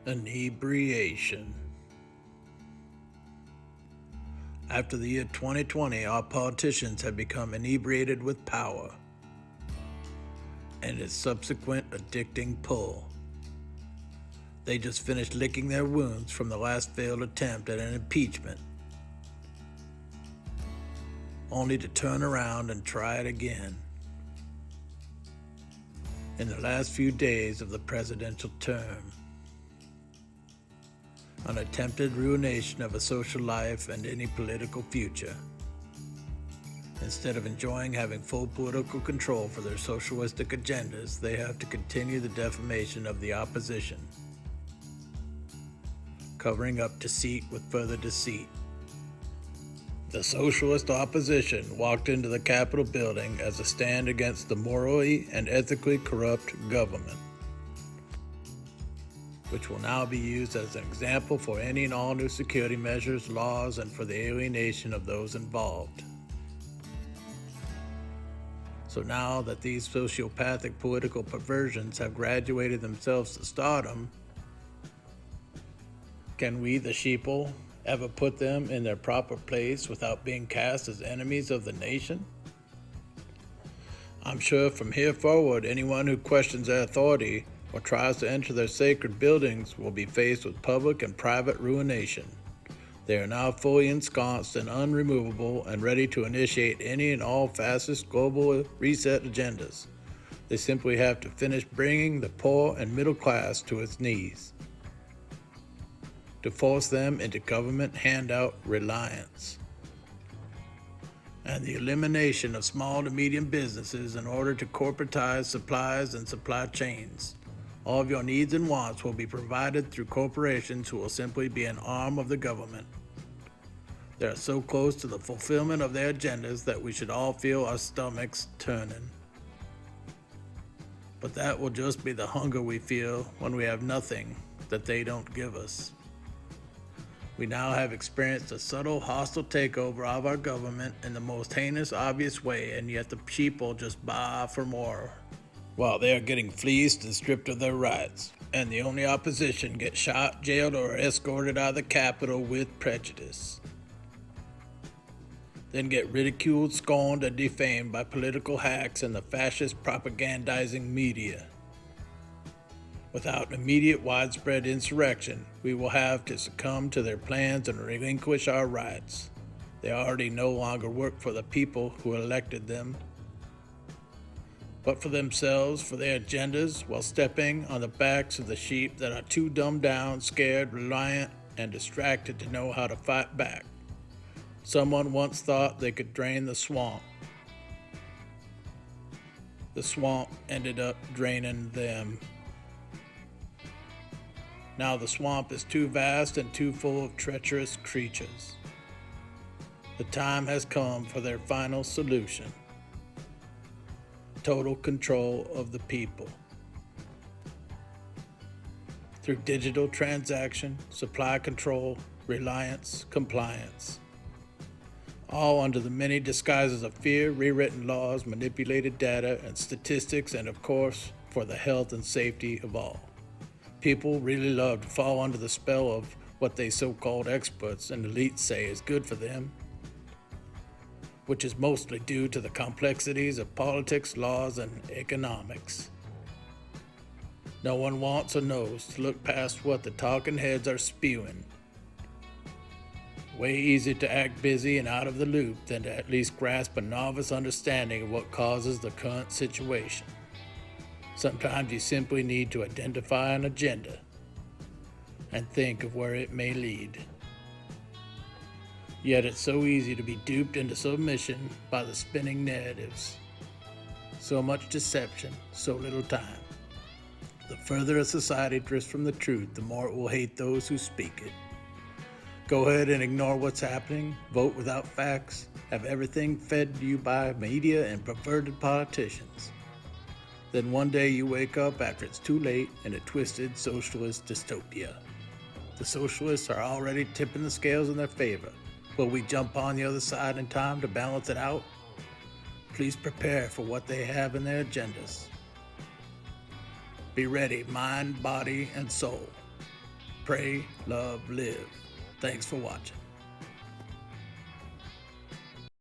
Inebriation. After the year 2020, our politicians have become inebriated with power and its subsequent addicting pull. They just finished licking their wounds from the last failed attempt at an impeachment, only to turn around and try it again. In the last few days of the presidential term, an attempted ruination of a social life and any political future. Instead of enjoying having full political control for their socialistic agendas, they have to continue the defamation of the opposition, covering up deceit with further deceit. The socialist opposition walked into the Capitol building as a stand against the morally and ethically corrupt government, which will now be used as an example for any and all new security measures, laws, and for the alienation of those involved. So now that these sociopathic political perversions have graduated themselves to stardom, can we, the sheeple, ever put them in their proper place without being cast as enemies of the nation? I'm sure from here forward, anyone who questions their authority or tries to enter their sacred buildings will be faced with public and private ruination. They are now fully ensconced and unremovable and ready to initiate any and all fascist global reset agendas. They simply have to finish bringing the poor and middle class to its knees, to force them into government handout reliance, and the elimination of small to medium businesses in order to corporatize supplies and supply chains. All of your needs and wants will be provided through corporations who will simply be an arm of the government. They are so close to the fulfillment of their agendas that we should all feel our stomachs turning. But that will just be the hunger we feel when we have nothing that they don't give us. We now have experienced a subtle, hostile takeover of our government in the most heinous, obvious way, and yet the people just baa for more, while they are getting fleeced and stripped of their rights, and the only opposition gets shot, jailed, or escorted out of the Capitol with prejudice, then get ridiculed, scorned, and defamed by political hacks and the fascist propagandizing media. Without immediate widespread insurrection, we will have to succumb to their plans and relinquish our rights. They already no longer work for the people who elected them, but for themselves, for their agendas, while stepping on the backs of the sheep that are too dumbed down, scared, reliant, and distracted to know how to fight back. Someone once thought they could drain the swamp. The swamp ended up draining them. Now the swamp is too vast and too full of treacherous creatures. The time has come for their final solution: total control of the people. Through digital transaction, supply control, reliance, compliance. All under the many disguises of fear, rewritten laws, manipulated data, and statistics, and of course, for the health and safety of all. People really love to fall under the spell of what they so-called experts and elites say is good for them, which is mostly due to the complexities of politics, laws, and economics. No one wants or knows to look past what the talking heads are spewing. Way easier to act busy and out of the loop than to at least grasp a novice understanding of what causes the current situation. Sometimes you simply need to identify an agenda and think of where it may lead. Yet it's so easy to be duped into submission by the spinning narratives. So much deception, so little time. The further a society drifts from the truth, the more it will hate those who speak it. Go ahead and ignore what's happening, vote without facts, have everything fed to you by media and perverted politicians. Then one day you wake up after it's too late in a twisted socialist dystopia. The socialists are already tipping the scales in their favor. Will we jump on the other side in time to balance it out? Please prepare for what they have in their agendas. Be ready, mind, body, and soul. pray, love, live. Thanks for watching.